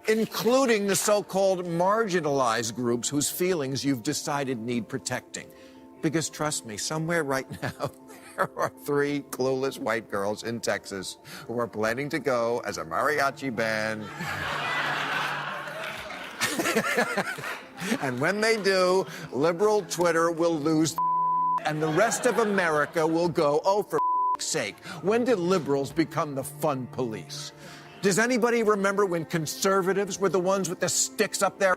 including the so-called marginalized groups whose feelings you've decided need protecting. Because trust me, somewhere right now, there are 3 clueless white girls in Texas who are planning to go as a mariachi band. And when they do, liberal Twitter will lose and the rest of America will go, oh, for sake, when did liberals become the fun police? Does anybody remember when conservatives were the ones with the sticks up their?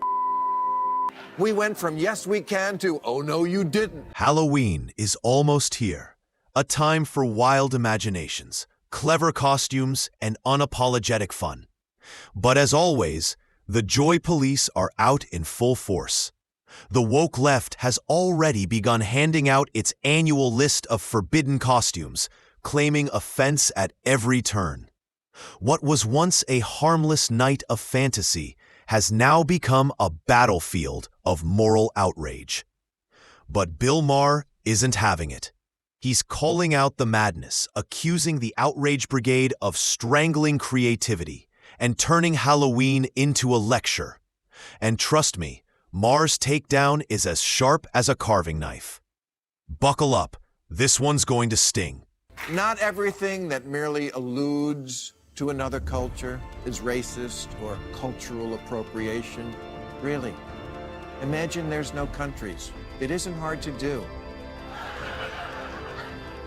We went from yes, we can to oh, no, you didn't. Halloween is almost here. A time for wild imaginations, clever costumes, and unapologetic fun. But as always, the joy police are out in full force. The woke left has already begun handing out its annual list of forbidden costumes, claiming offense at every turn. What was once a harmless night of fantasy has now become a battlefield of moral outrage. But Bill Maher isn't having it. He's calling out the madness, accusing the outrage brigade of strangling creativity and turning Halloween into a lecture. And trust me, Maher's takedown is as sharp as a carving knife. Buckle up, this one's going to sting. Not everything that merely alludes to another culture is racist or cultural appropriation. Really. Imagine there's no countries. It isn't hard to do.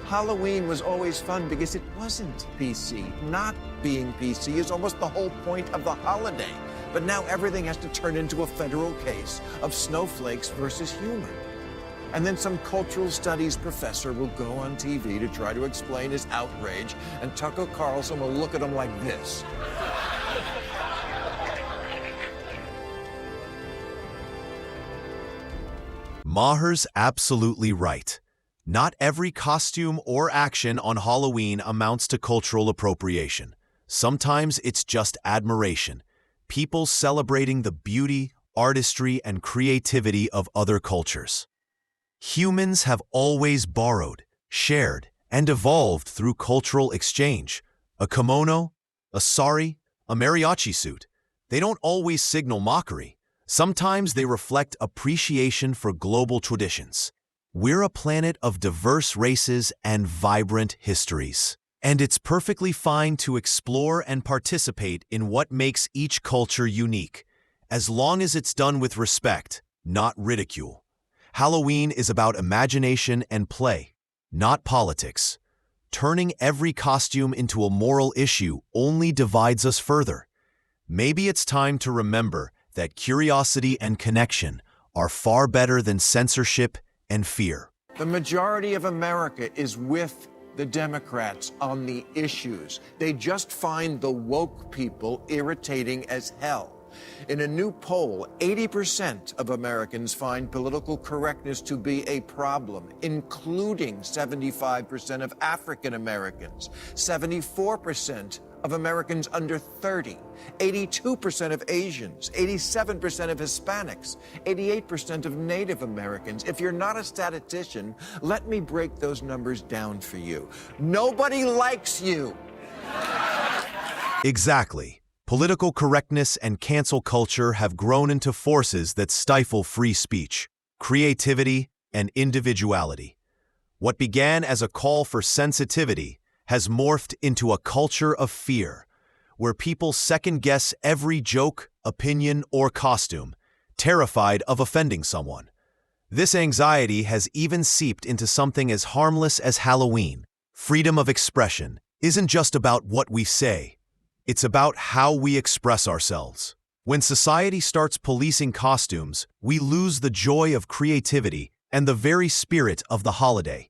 Halloween was always fun because it wasn't PC. Not being PC is almost the whole point of the holiday. But now everything has to turn into a federal case of snowflakes versus humor. And then some cultural studies professor will go on TV to try to explain his outrage, and Tucker Carlson will look at him like this. Maher's absolutely right. Not every costume or action on Halloween amounts to cultural appropriation. Sometimes it's just admiration. People celebrating the beauty, artistry, and creativity of other cultures. Humans have always borrowed, shared, and evolved through cultural exchange. A kimono, a sari, a mariachi suit. They don't always signal mockery. Sometimes they reflect appreciation for global traditions. We're a planet of diverse races and vibrant histories. And it's perfectly fine to explore and participate in what makes each culture unique, as long as it's done with respect, not ridicule. Halloween is about imagination and play, not politics. Turning every costume into a moral issue only divides us further. Maybe it's time to remember that curiosity and connection are far better than censorship and fear. The majority of America is with the Democrats on the issues. They just find the woke people irritating as hell. In a new poll, 80% of Americans find political correctness to be a problem, including 75% of African Americans, 74% of Americans under 30, 82% of Asians, 87% of Hispanics, 88% of Native Americans. If you're not a statistician, let me break those numbers down for you. Nobody likes you. Exactly. Political correctness and cancel culture have grown into forces that stifle free speech, creativity, and individuality. What began as a call for sensitivity has morphed into a culture of fear, where people second-guess every joke, opinion, or costume, terrified of offending someone. This anxiety has even seeped into something as harmless as Halloween. Freedom of expression isn't just about what we say. It's about how we express ourselves. When society starts policing costumes, we lose the joy of creativity and the very spirit of the holiday.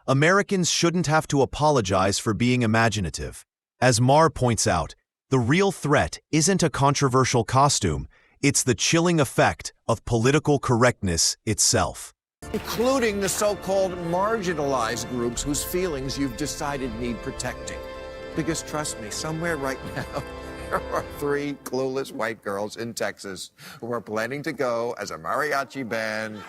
Americans shouldn't have to apologize for being imaginative. As Maher points out, the real threat isn't a controversial costume, it's the chilling effect of political correctness itself. Including the so-called marginalized groups whose feelings you've decided need protecting. Because trust me, somewhere right now, there are 3 clueless white girls in Texas who are planning to go as a mariachi band.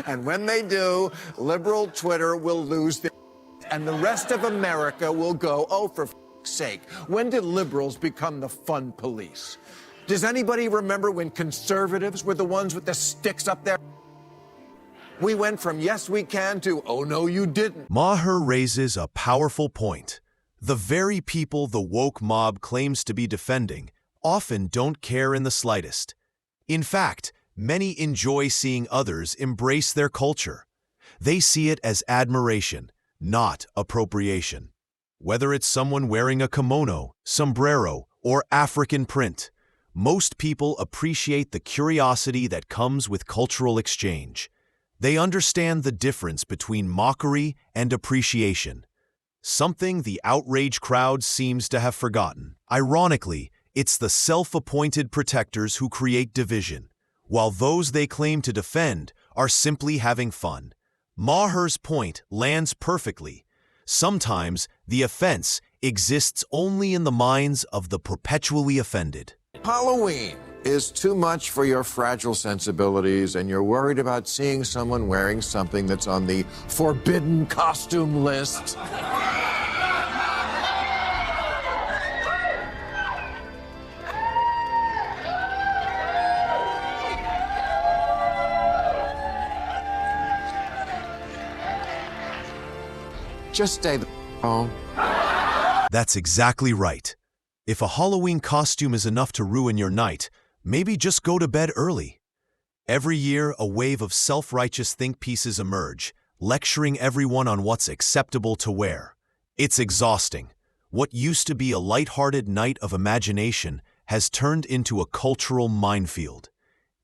And when they do, liberal Twitter will lose their... and the rest of America will go, oh, for sake, when did liberals become the fun police? Does anybody remember when conservatives were the ones with the sticks up there? We went from yes, we can to oh, no, you didn't. Maher raises a powerful point. The very people the woke mob claims to be defending often don't care in the slightest. In fact, many enjoy seeing others embrace their culture. They see it as admiration, not appropriation. Whether it's someone wearing a kimono, sombrero, or African print, most people appreciate the curiosity that comes with cultural exchange. They understand the difference between mockery and appreciation, something the outrage crowd seems to have forgotten. Ironically, it's the self-appointed protectors who create division, while those they claim to defend are simply having fun. Maher's point lands perfectly. Sometimes the offense exists only in the minds of the perpetually offended. Halloween is too much for your fragile sensibilities, and you're worried about seeing someone wearing something that's on the forbidden costume list. Just stay the home. That's exactly right. If a Halloween costume is enough to ruin your night, maybe just go to bed early. Every year, a wave of self-righteous think pieces emerge, lecturing everyone on what's acceptable to wear. It's exhausting. What used to be a lighthearted night of imagination has turned into a cultural minefield.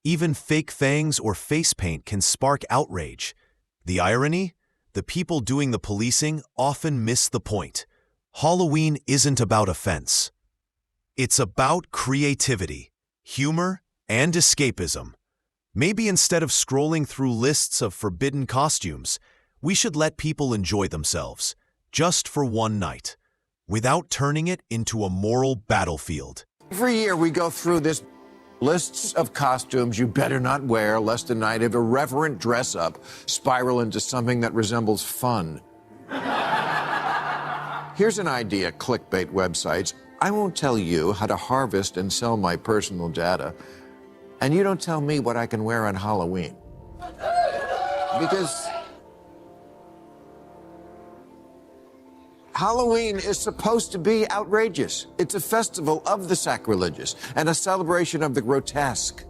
Even fake fangs or face paint can spark outrage. The irony? The people doing the policing often miss the point. Halloween isn't about offense. It's about creativity, humor, and escapism. Maybe instead of scrolling through lists of forbidden costumes, we should let people enjoy themselves, just for one night, without turning it into a moral battlefield. Every year we go through this lists of costumes you better not wear, lest a night of irreverent dress-up spiral into something that resembles fun. Here's an idea, clickbait websites. I won't tell you how to harvest and sell my personal data, and you don't tell me what I can wear on Halloween. Because Halloween is supposed to be outrageous. It's a festival of the sacrilegious and a celebration of the grotesque,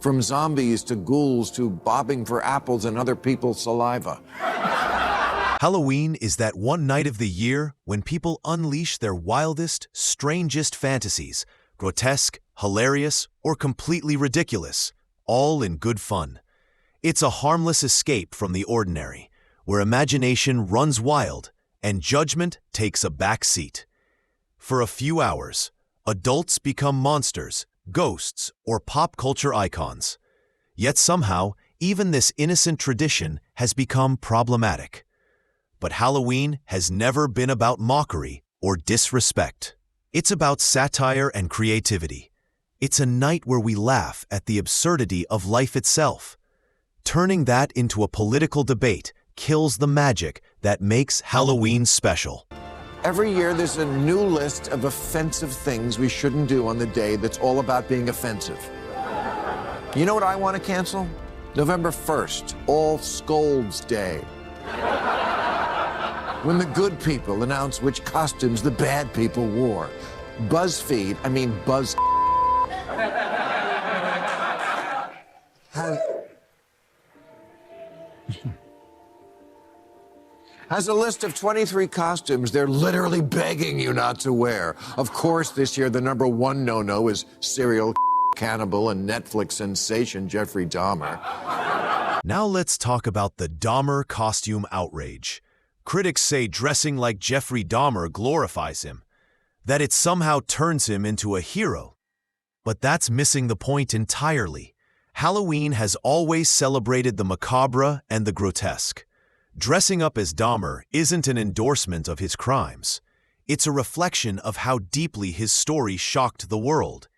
from zombies to ghouls to bobbing for apples and other people's saliva. Halloween is that one night of the year when people unleash their wildest, strangest fantasies, grotesque, hilarious, or completely ridiculous, all in good fun. It's a harmless escape from the ordinary, where imagination runs wild and judgment takes a back seat. For a few hours, adults become monsters, ghosts, or pop culture icons. Yet somehow, even this innocent tradition has become problematic. But Halloween has never been about mockery or disrespect. It's about satire and creativity. It's a night where we laugh at the absurdity of life itself. Turning that into a political debate kills the magic that makes Halloween special. Every year there's a new list of offensive things we shouldn't do on the day that's all about being offensive. You know what I want to cancel? November 1st, All Scolds Day. When the good people announce which costumes the bad people wore. BuzzFeed, Buzz has a list of 23 costumes they're literally begging you not to wear. Of course, this year the number one no-no is serial cannibal and Netflix sensation Jeffrey Dahmer. Now let's talk about the Dahmer costume outrage. Critics say dressing like Jeffrey Dahmer glorifies him, that it somehow turns him into a hero. But that's missing the point entirely. Halloween has always celebrated the macabre and the grotesque. Dressing up as Dahmer isn't an endorsement of his crimes. It's a reflection of how deeply his story shocked the world.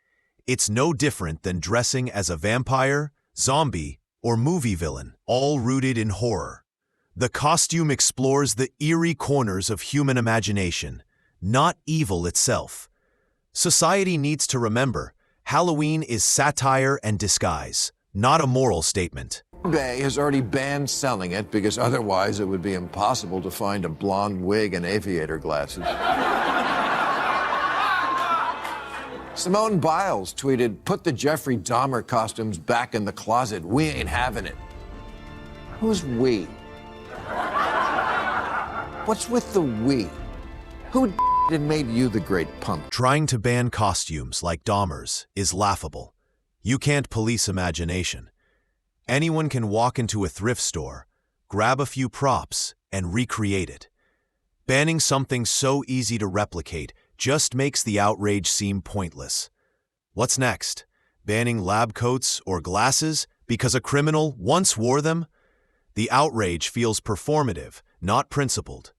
It's no different than dressing as a vampire, zombie, or movie villain, all rooted in horror. The costume explores the eerie corners of human imagination, not evil itself. Society needs to remember, Halloween is satire and disguise, not a moral statement. eBay has already banned selling it because otherwise it would be impossible to find a blonde wig and aviator glasses. Simone Biles tweeted, "Put the Jeffrey Dahmer costumes back in the closet. We ain't having it." Who's we? What's with the we? Who and made you the great punk? Trying to ban costumes like Dahmer's is laughable. You can't police imagination. Anyone can walk into a thrift store, grab a few props, and recreate it. Banning something so easy to replicate just makes the outrage seem pointless. What's next? Banning lab coats or glasses because a criminal once wore them? The outrage feels performative, not principled.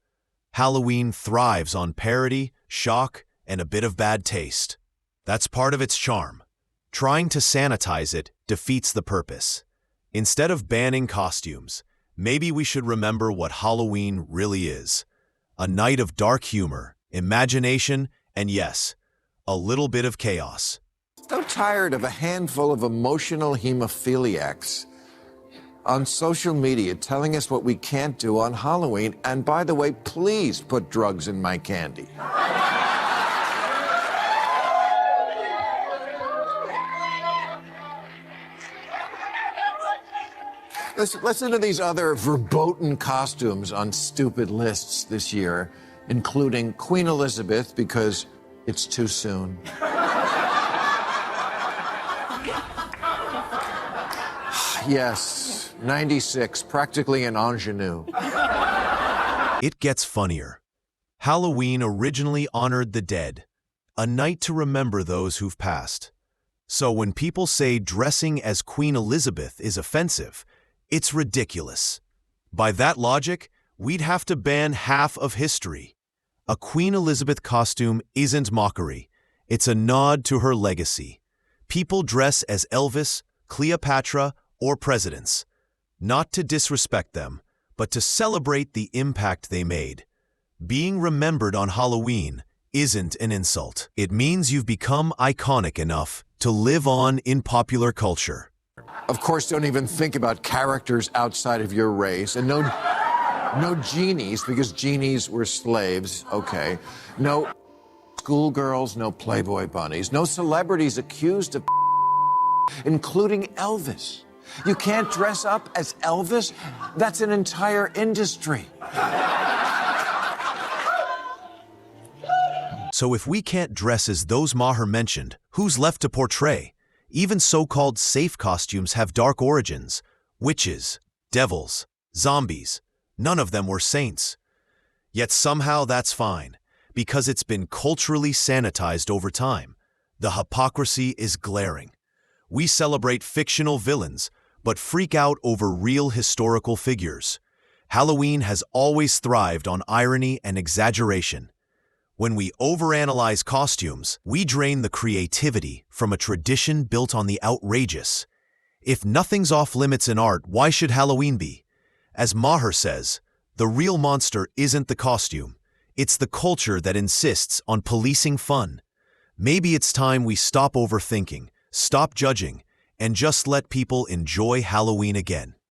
Halloween thrives on parody, shock, and a bit of bad taste. That's part of its charm. Trying to sanitize it defeats the purpose. Instead of banning costumes, maybe we should remember what Halloween really is. A night of dark humor, imagination, and yes, a little bit of chaos. So tired of a handful of emotional hemophiliacs on social media telling us what we can't do on Halloween. And by the way, please put drugs in my candy. Listen to these other verboten costumes on stupid lists this year, including Queen Elizabeth because it's too soon. Yes, 96, practically an ingenue. It gets funnier. Halloween originally honored the dead, a night to remember those who've passed. So when people say dressing as Queen Elizabeth is offensive, it's ridiculous. By that logic, we'd have to ban half of history. A Queen Elizabeth costume isn't mockery. It's a nod to her legacy. People dress as Elvis, Cleopatra, or presidents, not to disrespect them, but to celebrate the impact they made. Being remembered on Halloween isn't an insult. It means you've become iconic enough to live on in popular culture. Of course, don't even think about characters outside of your race, and no genies, because genies were slaves, okay. No schoolgirls, no Playboy bunnies, no celebrities accused of including Elvis. You can't dress up as Elvis? That's an entire industry. So if we can't dress as those Maher mentioned, who's left to portray? Even so-called safe costumes have dark origins. Witches, devils, zombies. None of them were saints. Yet somehow that's fine, because it's been culturally sanitized over time. The hypocrisy is glaring. We celebrate fictional villains, but freak out over real historical figures. Halloween has always thrived on irony and exaggeration. When we overanalyze costumes, we drain the creativity from a tradition built on the outrageous. If nothing's off limits in art, why should Halloween be? As Maher says, the real monster isn't the costume. It's the culture that insists on policing fun. Maybe it's time we stop overthinking, stop judging, and just let people enjoy Halloween again.